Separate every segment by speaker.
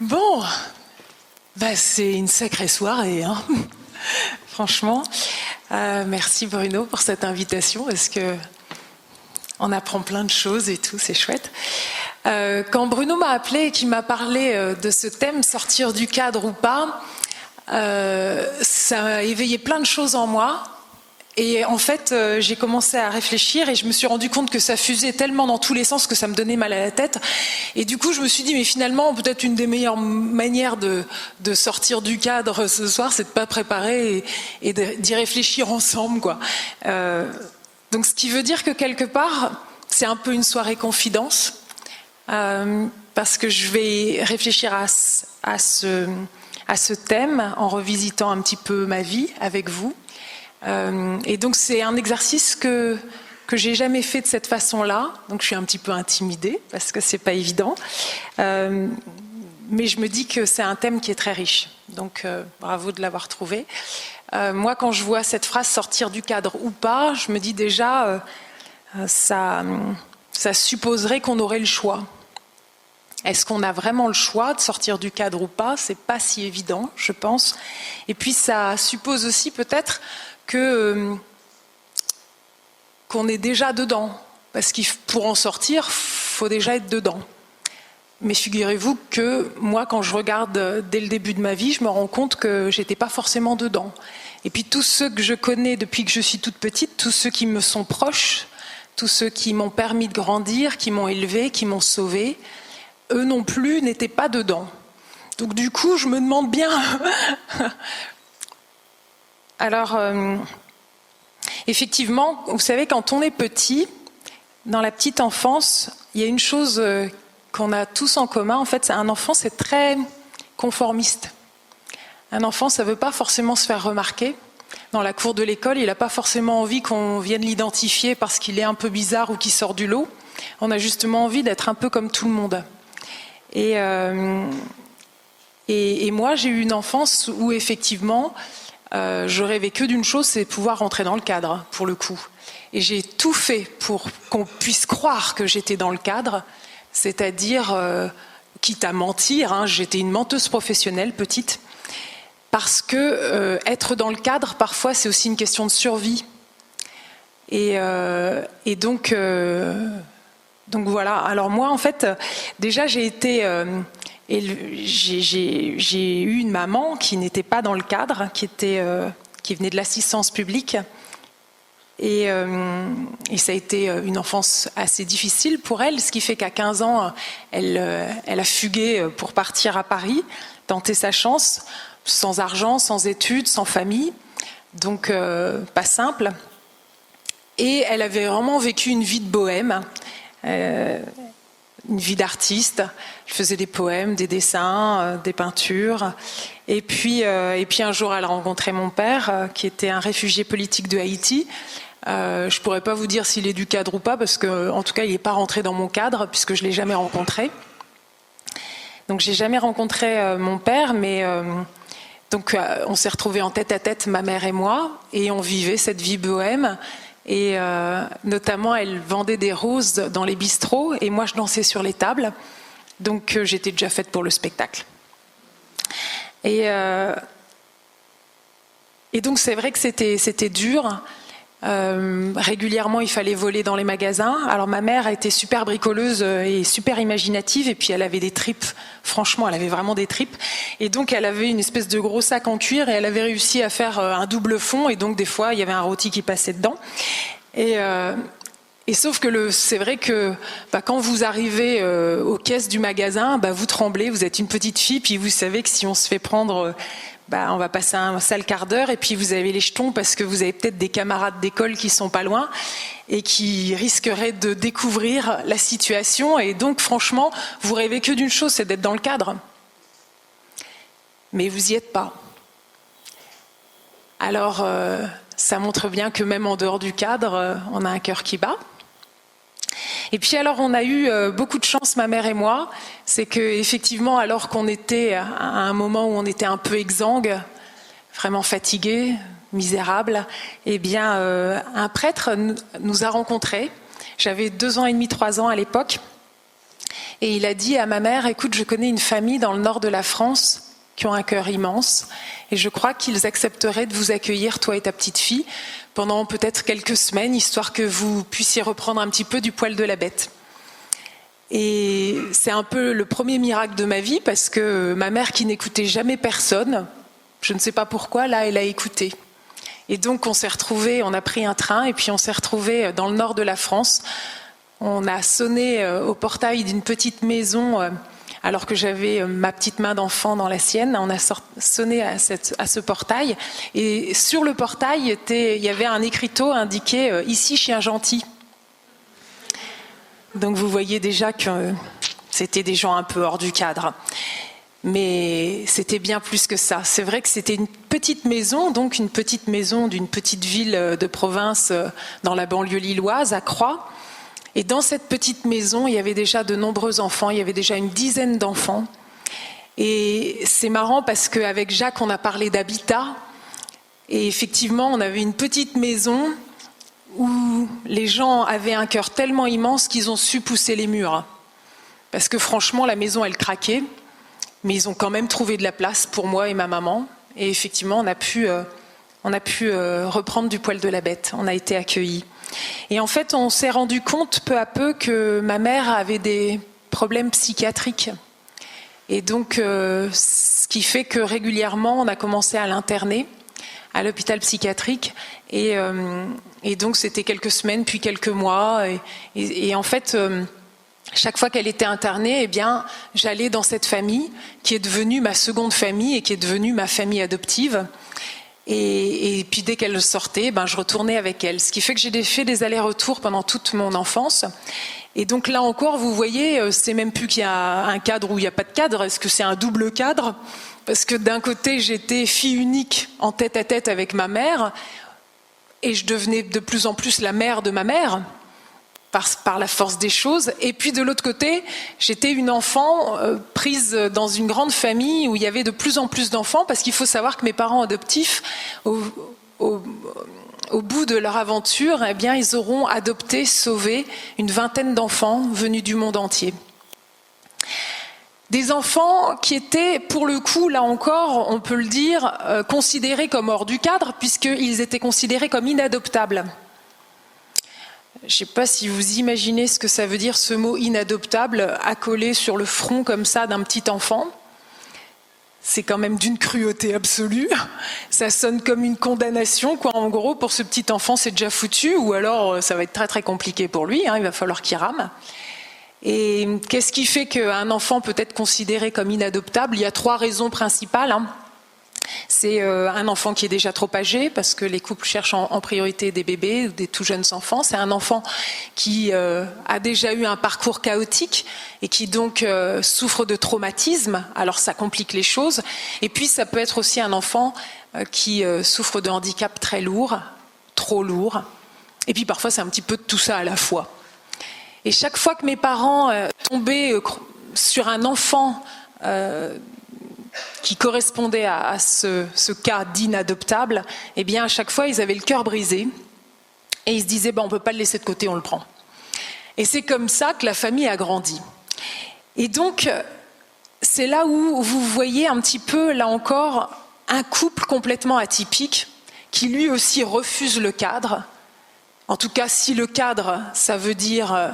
Speaker 1: Bon, c'est une sacrée soirée, hein. Franchement. Merci Bruno pour cette invitation, parce que on apprend plein de choses et tout, c'est chouette. Quand Bruno m'a appelé et qu'il m'a parlé de ce thème, sortir du cadre ou pas, ça a éveillé plein de choses en moi. Et en fait, j'ai commencé à réfléchir et je me suis rendu compte que ça fusait tellement dans tous les sens que ça me donnait mal à la tête. Et du coup, je me suis dit, mais finalement, peut-être une des meilleures manières de sortir du cadre ce soir, c'est de pas préparer et d'y réfléchir ensemble, quoi. Donc, ce qui veut dire que quelque part, c'est un peu une soirée confidence, parce que je vais réfléchir à ce thème en revisitant un petit peu ma vie avec vous. Et donc c'est un exercice que j'ai jamais fait de cette façon-là, donc je suis un petit peu intimidée parce que c'est pas évident, mais je me dis que c'est un thème qui est très riche, donc bravo de l'avoir trouvé. Moi, quand je vois cette phrase sortir du cadre ou pas, je me dis déjà ça supposerait qu'on aurait le choix. Est-ce qu'on a vraiment le choix de sortir du cadre ou pas? C'est pas si évident, je pense. Et puis ça suppose aussi peut-être qu'on est déjà dedans, parce que pour en sortir, faut déjà être dedans. Mais figurez-vous que moi, quand je regarde dès le début de ma vie, je me rends compte que j'étais pas forcément dedans. Et puis tous ceux que je connais depuis que je suis toute petite, tous ceux qui me sont proches, tous ceux qui m'ont permis de grandir, qui m'ont élevée, qui m'ont sauvée, eux non plus n'étaient pas dedans. Donc du coup, je me demande bien... Alors, effectivement, vous savez, quand on est petit, dans la petite enfance, il y a une chose qu'on a tous en commun. En fait, un enfant, c'est très conformiste. Un enfant, ça ne veut pas forcément se faire remarquer. Dans la cour de l'école, il n'a pas forcément envie qu'on vienne l'identifier parce qu'il est un peu bizarre ou qu'il sort du lot. On a justement envie d'être un peu comme tout le monde. Et moi, j'ai eu une enfance où, effectivement... je rêvais que d'une chose, c'est pouvoir rentrer dans le cadre, pour le coup. Et j'ai tout fait pour qu'on puisse croire que j'étais dans le cadre, c'est-à-dire, quitte à mentir, hein, j'étais une menteuse professionnelle, petite, parce que être dans le cadre, parfois, c'est aussi une question de survie. Et donc voilà. Alors moi, en fait, déjà, j'ai été... j'ai eu une maman qui n'était pas dans le cadre, qui venait de l'assistance publique. Et ça a été une enfance assez difficile pour elle, ce qui fait qu'à 15 ans, elle a fugué pour partir à Paris, tenter sa chance, sans argent, sans études, sans famille. Donc, pas simple. Et elle avait vraiment vécu une vie de bohème. Une vie d'artiste. Je faisais des poèmes, des dessins, des peintures. Et puis un jour, elle a rencontré mon père, qui était un réfugié politique de Haïti. Je pourrais pas vous dire s'il est du cadre ou pas, parce que, en tout cas, il n'est pas rentré dans mon cadre, puisque je l'ai jamais rencontré. Donc, j'ai jamais rencontré mon père, mais donc on s'est retrouvés en tête à tête, ma mère et moi, et on vivait cette vie bohème. Et notamment, elle vendait des roses dans les bistrots et moi, je dansais sur les tables. Donc, j'étais déjà faite pour le spectacle. Et donc, c'est vrai que c'était dur. Régulièrement, il fallait voler dans les magasins. Alors, ma mère a été super bricoleuse et super imaginative. Et puis, elle avait des tripes. Franchement, elle avait vraiment des tripes. Et donc, elle avait une espèce de gros sac en cuir et elle avait réussi à faire un double fond. Et donc, des fois, il y avait un rôti qui passait dedans. Et sauf que c'est vrai que quand vous arrivez aux caisses du magasin, vous tremblez, vous êtes une petite fille, puis vous savez que si on se fait prendre... on va passer un sale quart d'heure et puis vous avez les jetons parce que vous avez peut-être des camarades d'école qui sont pas loin et qui risqueraient de découvrir la situation. Et donc, franchement, vous rêvez que d'une chose, c'est d'être dans le cadre. Mais vous y êtes pas. Alors, ça montre bien que même en dehors du cadre, on a un cœur qui bat. Et puis alors, on a eu beaucoup de chance, ma mère et moi. C'est que effectivement, alors qu'on était à un moment où on était un peu exsangue, vraiment fatigué, misérable, eh bien, un prêtre nous a rencontrés. J'avais 2 ans et demi, 3 ans à l'époque. Et il a dit à ma mère, écoute, je connais une famille dans le nord de la France qui ont un cœur immense et je crois qu'ils accepteraient de vous accueillir, toi et ta petite fille, pendant peut-être quelques semaines, histoire que vous puissiez reprendre un petit peu du poil de la bête. Et c'est un peu le premier miracle de ma vie parce que ma mère qui n'écoutait jamais personne, je ne sais pas pourquoi, là elle a écouté. Et donc on s'est retrouvés, on a pris un train et puis on s'est retrouvés dans le nord de la France. On a sonné au portail d'une petite maison alors que j'avais ma petite main d'enfant dans la sienne. On a sonné à ce portail et sur le portail il y avait un écriteau indiqué « Ici chien gentil ». Donc vous voyez déjà que c'était des gens un peu hors du cadre. Mais c'était bien plus que ça. C'est vrai que c'était une petite maison, donc une petite maison d'une petite ville de province dans la banlieue lilloise, à Croix. Et dans cette petite maison, il y avait déjà de nombreux enfants, il y avait déjà une dizaine d'enfants. Et c'est marrant parce qu'avec Jacques, on a parlé d'habitat. Et effectivement, on avait une petite maison où les gens avaient un cœur tellement immense qu'ils ont su pousser les murs. Parce que franchement, la maison, elle craquait. Mais ils ont quand même trouvé de la place pour moi et ma maman. Et effectivement, on a pu reprendre du poil de la bête. On a été accueillis. Et en fait, on s'est rendu compte peu à peu que ma mère avait des problèmes psychiatriques. Et donc, ce qui fait que régulièrement, on a commencé à l'interner à l'hôpital psychiatrique. Et donc, c'était quelques semaines, puis quelques mois. Et en fait... chaque fois qu'elle était internée, eh bien, j'allais dans cette famille qui est devenue ma seconde famille et qui est devenue ma famille adoptive. Et puis dès qu'elle sortait, je retournais avec elle. Ce qui fait que j'ai fait des allers-retours pendant toute mon enfance. Et donc là encore, vous voyez, c'est même plus qu'il y a un cadre ou il n'y a pas de cadre. Est-ce que c'est un double cadre ? Parce que d'un côté, j'étais fille unique en tête-à-tête avec ma mère et je devenais de plus en plus la mère de ma mère. Par la force des choses. Et puis de l'autre côté, j'étais une enfant prise dans une grande famille où il y avait de plus en plus d'enfants, parce qu'il faut savoir que mes parents adoptifs, au bout de leur aventure, eh bien, ils auront adopté, sauvé une vingtaine d'enfants venus du monde entier. Des enfants qui étaient, pour le coup, là encore, on peut le dire, considérés comme hors du cadre, puisqu'ils étaient considérés comme inadoptables. Je ne sais pas si vous imaginez ce que ça veut dire, ce mot inadoptable, accolé sur le front comme ça d'un petit enfant. C'est quand même d'une cruauté absolue. Ça sonne comme une condamnation, quoi. En gros, pour ce petit enfant, c'est déjà foutu, ou alors ça va être très très compliqué pour lui, il va falloir qu'il rame. Et qu'est-ce qui fait qu'un enfant peut être considéré comme inadoptable ? Il y a 3 raisons principales. C'est un enfant qui est déjà trop âgé, parce que les couples cherchent en priorité des bébés, des tout jeunes enfants. C'est un enfant qui a déjà eu un parcours chaotique et qui donc souffre de traumatisme, alors ça complique les choses. Et puis ça peut être aussi un enfant qui souffre de handicap très lourd, trop lourd. Et puis parfois c'est un petit peu de tout ça à la fois. Et chaque fois que mes parents tombaient sur un enfant qui correspondait à ce cas d'inadoptable, eh bien à chaque fois ils avaient le cœur brisé et ils se disaient on ne peut pas le laisser de côté, on le prend. Et c'est comme ça que la famille a grandi. Et donc c'est là où vous voyez un petit peu, là encore, un couple complètement atypique qui lui aussi refuse le cadre. En tout cas, si le cadre, ça veut dire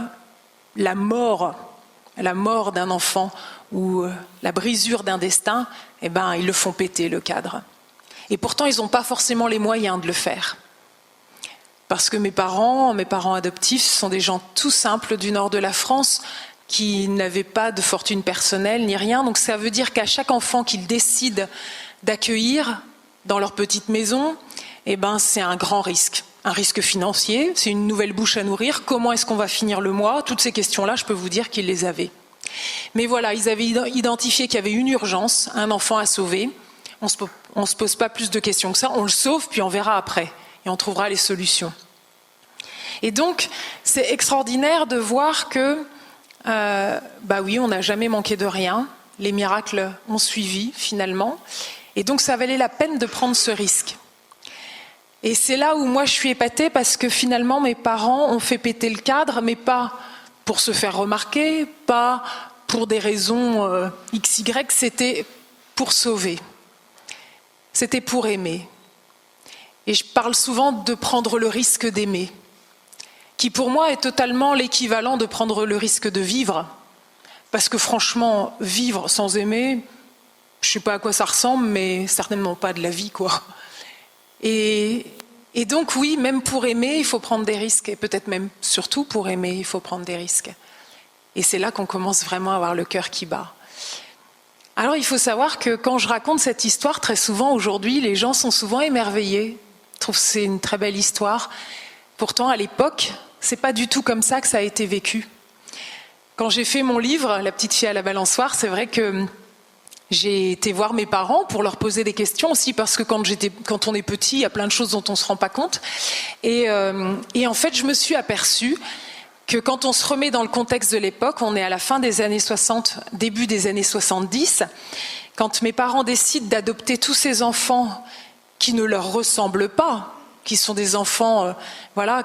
Speaker 1: la mort d'un enfant ou la brisure d'un destin, eh ben, ils le font péter, le cadre. Et pourtant, ils n'ont pas forcément les moyens de le faire. Parce que mes parents adoptifs, ce sont des gens tout simples du nord de la France qui n'avaient pas de fortune personnelle ni rien. Donc ça veut dire qu'à chaque enfant qu'ils décident d'accueillir dans leur petite maison, eh ben, c'est un grand risque. Un risque financier, c'est une nouvelle bouche à nourrir. Comment est-ce qu'on va finir le mois ? Toutes ces questions-là, je peux vous dire qu'ils les avaient. Mais voilà, ils avaient identifié qu'il y avait une urgence, un enfant à sauver. On ne se pose pas plus de questions que ça. On le sauve, puis on verra après. Et on trouvera les solutions. Et donc, c'est extraordinaire de voir que, oui, on n'a jamais manqué de rien. Les miracles ont suivi, finalement. Et donc, ça valait la peine de prendre ce risque. Et c'est là où moi je suis épatée, parce que finalement mes parents ont fait péter le cadre, mais pas pour se faire remarquer, pas pour des raisons XY, c'était pour sauver. C'était pour aimer. Et je parle souvent de prendre le risque d'aimer, qui pour moi est totalement l'équivalent de prendre le risque de vivre. Parce que franchement, vivre sans aimer, je ne sais pas à quoi ça ressemble, mais certainement pas de la vie, quoi. Et donc oui, même pour aimer, il faut prendre des risques, et peut-être même surtout pour aimer, il faut prendre des risques. Et c'est là qu'on commence vraiment à avoir le cœur qui bat. Alors il faut savoir que quand je raconte cette histoire, très souvent aujourd'hui, les gens sont souvent émerveillés. Ils trouvent que c'est une très belle histoire. Pourtant, à l'époque, c'est pas du tout comme ça que ça a été vécu. Quand j'ai fait mon livre, La petite fille à la balançoire, c'est vrai que j'ai été voir mes parents pour leur poser des questions aussi, parce que quand on est petit, il y a plein de choses dont on ne se rend pas compte. Et en fait, je me suis aperçue que quand on se remet dans le contexte de l'époque, on est à la fin des années 60, début des années 70, quand mes parents décident d'adopter tous ces enfants qui ne leur ressemblent pas, qui sont des enfants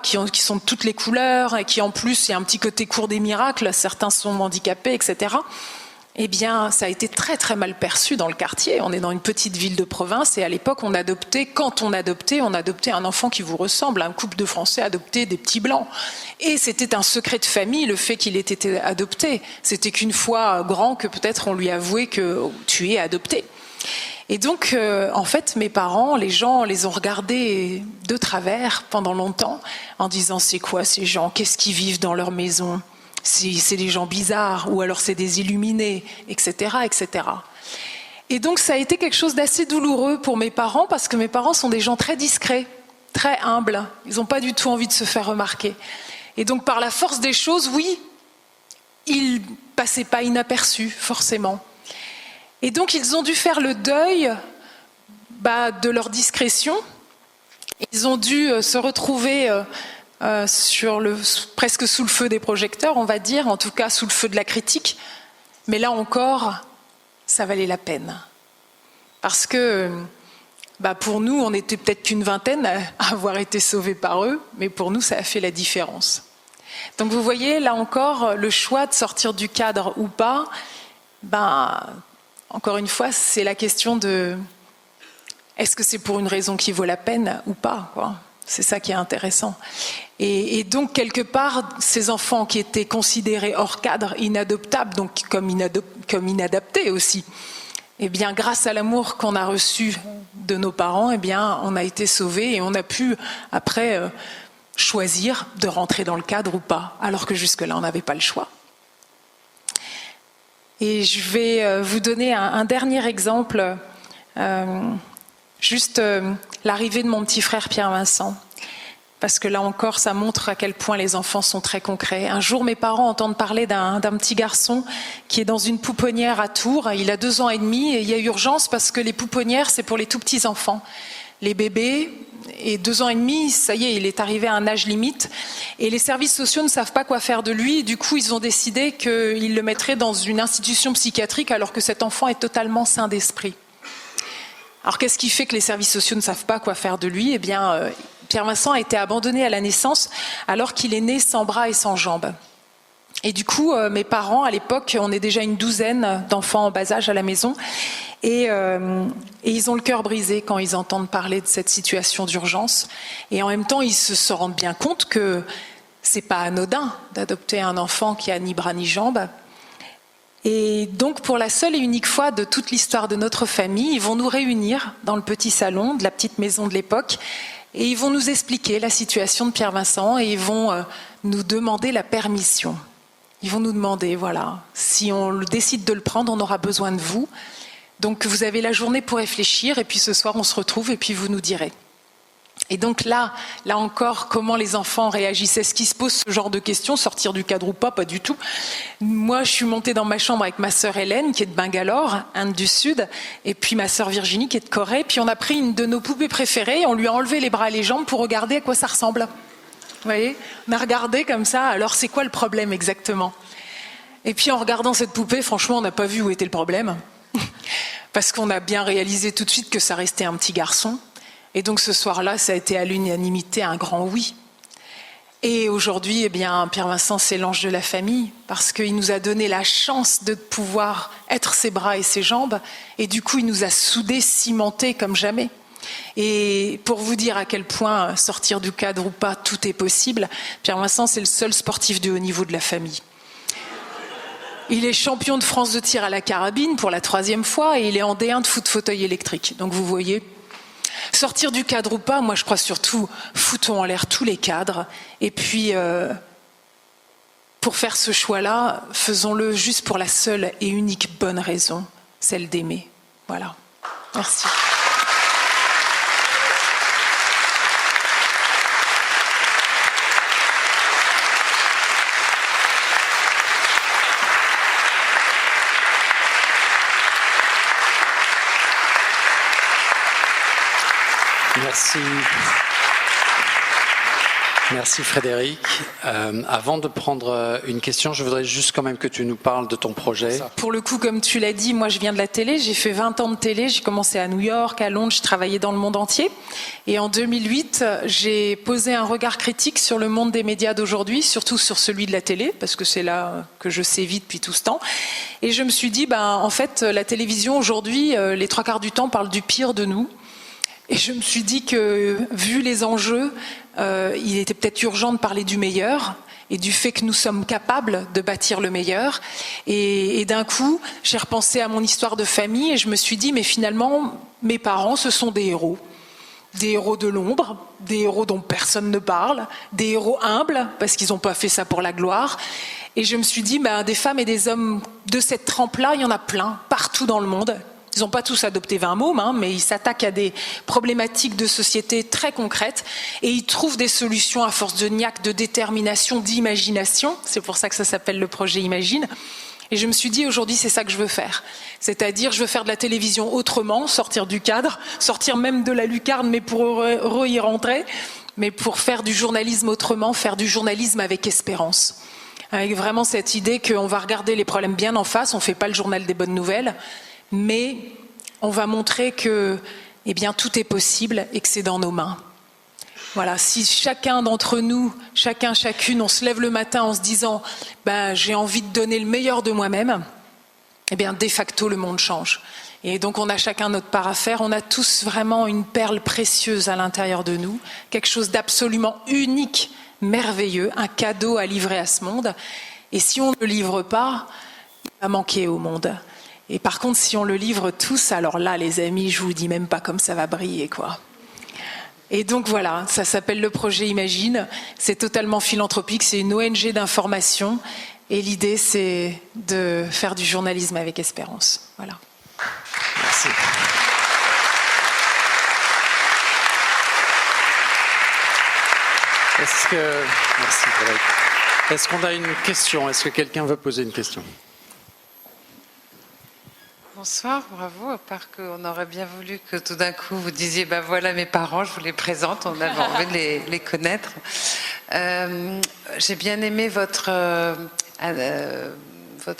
Speaker 1: qui sont de toutes les couleurs et qui en plus, il y a un petit côté cours des miracles, certains sont handicapés, etc. Eh bien, ça a été très très mal perçu dans le quartier. On est dans une petite ville de province et à l'époque, quand on adoptait un enfant qui vous ressemble. Un couple de Français adoptait des petits blancs. Et c'était un secret de famille, le fait qu'il ait été adopté. C'était qu'une fois grand que peut-être on lui avouait que tu es adopté. Et donc, en fait, mes parents, les gens les ont regardés de travers pendant longtemps en disant « c'est quoi ces gens? Qu'est-ce qu'ils vivent dans leur maison ?» C'est des gens bizarres, ou alors c'est des illuminés, etc., etc. Et donc ça a été quelque chose d'assez douloureux pour mes parents, parce que mes parents sont des gens très discrets, très humbles. Ils n'ont pas du tout envie de se faire remarquer. Et donc par la force des choses, oui, ils passaient pas inaperçus, forcément. Et donc ils ont dû faire le deuil de leur discrétion. Ils ont dû se retrouver presque sous le feu des projecteurs, on va dire, en tout cas sous le feu de la critique. Mais là encore, ça valait la peine. Parce que pour nous, on n'était peut-être qu'une vingtaine à avoir été sauvés par eux, mais pour nous, ça a fait la différence. Donc vous voyez, là encore, le choix de sortir du cadre ou pas, encore une fois, c'est la question de est-ce que c'est pour une raison qui vaut la peine ou pas, quoi. C'est ça qui est intéressant. Et donc, quelque part, ces enfants qui étaient considérés hors cadre, inadoptables, donc comme inadaptés aussi, eh bien, grâce à l'amour qu'on a reçu de nos parents, eh bien, on a été sauvés et on a pu, après, choisir de rentrer dans le cadre ou pas, alors que jusque-là, on n'avait pas le choix. Et je vais vous donner un dernier exemple, l'arrivée de mon petit frère Pierre-Vincent. Parce que là encore, ça montre à quel point les enfants sont très concrets. Un jour, mes parents entendent parler d'un petit garçon qui est dans une pouponnière à Tours. Il a 2 ans et demi et il y a urgence parce que les pouponnières, c'est pour les tout petits enfants. Les bébés, et 2 ans et demi, ça y est, il est arrivé à un âge limite. Et les services sociaux ne savent pas quoi faire de lui. Et du coup, ils ont décidé qu'ils le mettraient dans une institution psychiatrique alors que cet enfant est totalement sain d'esprit. Alors qu'est-ce qui fait que les services sociaux ne savent pas quoi faire de lui ? Eh bien, Pierre-Vincent a été abandonné à la naissance alors qu'il est né sans bras et sans jambes. Et du coup, mes parents, à l'époque, on est déjà une 12aine d'enfants en bas âge à la maison, et ils ont le cœur brisé quand ils entendent parler de cette situation d'urgence. Et en même temps, ils se rendent bien compte que c'est pas anodin d'adopter un enfant qui a ni bras ni jambes. Et donc, pour la seule et unique fois de toute l'histoire de notre famille, ils vont nous réunir dans le petit salon de la petite maison de l'époque, et ils vont nous expliquer la situation de Pierre-Vincent, et ils vont nous demander la permission. Ils vont nous demander, voilà, si on décide de le prendre, on aura besoin de vous. Donc vous avez la journée pour réfléchir, et puis ce soir on se retrouve, et puis vous nous direz. Et donc là encore, comment les enfants réagissaient ? Est-ce qu'ils se posent ce genre de questions, sortir du cadre ou pas ? Pas du tout. Moi, je suis montée dans ma chambre avec ma sœur Hélène, qui est de Bangalore, Inde du Sud, et puis ma sœur Virginie, qui est de Corée. Puis on a pris une de nos poupées préférées, on lui a enlevé les bras et les jambes pour regarder à quoi ça ressemble. Vous voyez ? On a regardé comme ça, alors c'est quoi le problème exactement ? Et puis en regardant cette poupée, franchement, on n'a pas vu où était le problème. Parce qu'on a bien réalisé tout de suite que ça restait un petit garçon. Et donc ce soir-là, ça a été à l'unanimité un grand oui. Et aujourd'hui, eh bien, Pierre-Vincent, c'est l'ange de la famille, parce qu'il nous a donné la chance de pouvoir être ses bras et ses jambes, et du coup, il nous a soudés, cimentés comme jamais. Et pour vous dire à quel point sortir du cadre ou pas, tout est possible, Pierre-Vincent, c'est le seul sportif de haut niveau de la famille. Il est champion de France de tir à la carabine pour la 3e fois, et il est en D1 de foot fauteuil électrique. Donc vous voyez... Sortir du cadre ou pas, moi je crois surtout, foutons en l'air tous les cadres. Et puis, pour faire ce choix-là, faisons-le juste pour la seule et unique bonne raison, celle d'aimer. Voilà. Merci.
Speaker 2: Merci. Merci Frédéric. Avant de prendre une question, je voudrais juste quand même que tu nous parles de ton projet.
Speaker 1: Pour le coup, comme tu l'as dit, moi je viens de la télé, j'ai fait 20 ans de télé, j'ai commencé à New York, à Londres, j'ai travaillé dans le monde entier. Et en 2008, j'ai posé un regard critique sur le monde des médias d'aujourd'hui, surtout sur celui de la télé, parce que c'est là que je sévis depuis tout ce temps. Et je me suis dit, en fait, la télévision aujourd'hui, les 3/4 du temps parle du pire de nous. Et je me suis dit que, vu les enjeux, il était peut-être urgent de parler du meilleur et du fait que nous sommes capables de bâtir le meilleur. Et d'un coup, j'ai repensé à mon histoire de famille et je me suis dit, mais finalement, mes parents, ce sont des héros. Des héros de l'ombre, des héros dont personne ne parle, des héros humbles, parce qu'ils n'ont pas fait ça pour la gloire. Et je me suis dit, des femmes et des hommes de cette trempe-là, il y en a plein, partout dans le monde. Ils n'ont pas tous adopté 20 mômes, mais ils s'attaquent à des problématiques de société très concrètes et ils trouvent des solutions à force de niaque, de détermination, d'imagination. C'est pour ça que ça s'appelle le projet Imagine. Et je me suis dit, aujourd'hui, c'est ça que je veux faire. C'est-à-dire, je veux faire de la télévision autrement, sortir du cadre, sortir même de la lucarne, mais pour y rentrer, mais pour faire du journalisme autrement, faire du journalisme avec espérance. Avec vraiment cette idée qu'on va regarder les problèmes bien en face, on ne fait pas le journal des bonnes nouvelles, mais on va montrer que tout est possible et que c'est dans nos mains. Voilà, si chacun d'entre nous, chacune, on se lève le matin en se disant j'ai envie de donner le meilleur de moi-même, de facto le monde change. Et donc on a chacun notre part à faire, on a tous vraiment une perle précieuse à l'intérieur de nous, quelque chose d'absolument unique, merveilleux, un cadeau à livrer à ce monde. Et si on ne le livre pas, il va manquer au monde. Et par contre, si on le livre tous, alors là, les amis, je vous dis même pas comme ça va briller, quoi. Et donc voilà, ça s'appelle le projet Imagine. C'est totalement philanthropique, c'est une ONG d'information. Et l'idée, c'est de faire du journalisme avec espérance. Voilà.
Speaker 2: Merci. Merci, Frédéric. Est-ce qu'on a une question? Est-ce que quelqu'un veut poser une question?
Speaker 3: Bonsoir, bravo. À part qu'on aurait bien voulu que tout d'un coup vous disiez voilà mes parents, je vous les présente, on avait envie de les connaître. J'ai bien aimé votre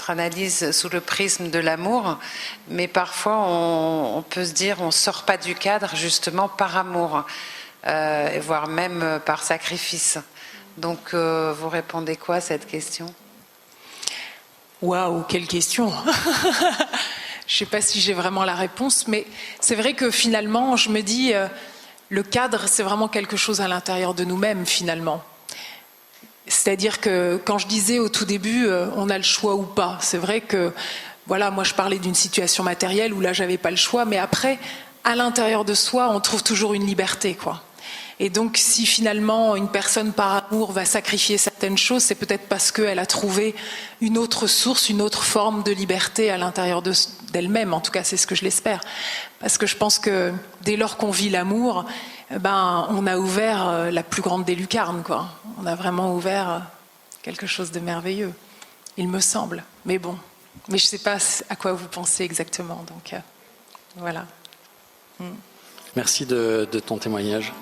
Speaker 3: analyse sous le prisme de l'amour, mais parfois on peut se dire on ne sort pas du cadre justement par amour, et voire même par sacrifice. Donc vous répondez quoi à cette question?
Speaker 1: Waouh, quelle question. Je ne sais pas si j'ai vraiment la réponse, mais c'est vrai que finalement, je me dis, le cadre, c'est vraiment quelque chose à l'intérieur de nous-mêmes, finalement. C'est-à-dire que quand je disais au tout début, on a le choix ou pas, c'est vrai que, moi je parlais d'une situation matérielle où là, j'avais pas le choix, mais après, à l'intérieur de soi, on trouve toujours une liberté, quoi. Et donc, si finalement une personne par amour va sacrifier certaines choses, c'est peut-être parce qu'elle a trouvé une autre source, une autre forme de liberté à l'intérieur d'elle-même. En tout cas, c'est ce que je l'espère. Parce que je pense que dès lors qu'on vit l'amour, on a ouvert la plus grande des lucarnes, quoi. On a vraiment ouvert quelque chose de merveilleux, il me semble. Mais bon, je ne sais pas à quoi vous pensez exactement. Donc, voilà.
Speaker 2: Merci de ton témoignage.